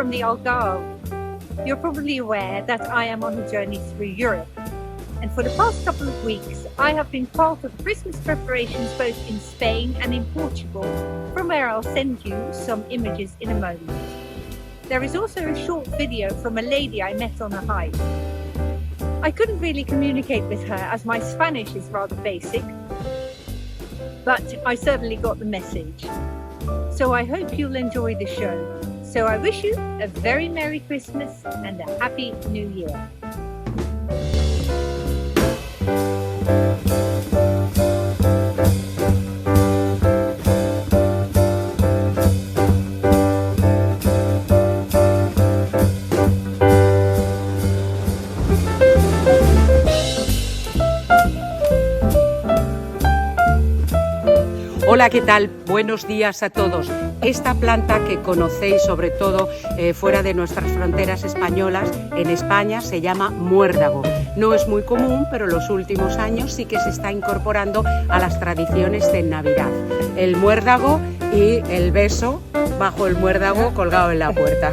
from the Algarve. You're probably aware that I am on a journey through Europe. And for the past couple of weeks, I have been part of Christmas preparations both in Spain and in Portugal, from where I'll send you some images in a moment. There is also a short video from a lady I met on a hike. I couldn't really communicate with her as my Spanish is rather basic, but I certainly got the message. So I hope you'll enjoy the show. So I wish you a very Merry Christmas and a Happy New Year. Hola, ¿qué tal? Buenos días a todos. Esta planta que conocéis sobre todo fuera de nuestras fronteras españolas, en España se llama muérdago. No es muy común, pero en los últimos años sí que se está incorporando a las tradiciones de Navidad. El muérdago y el beso bajo el muérdago colgado en la puerta.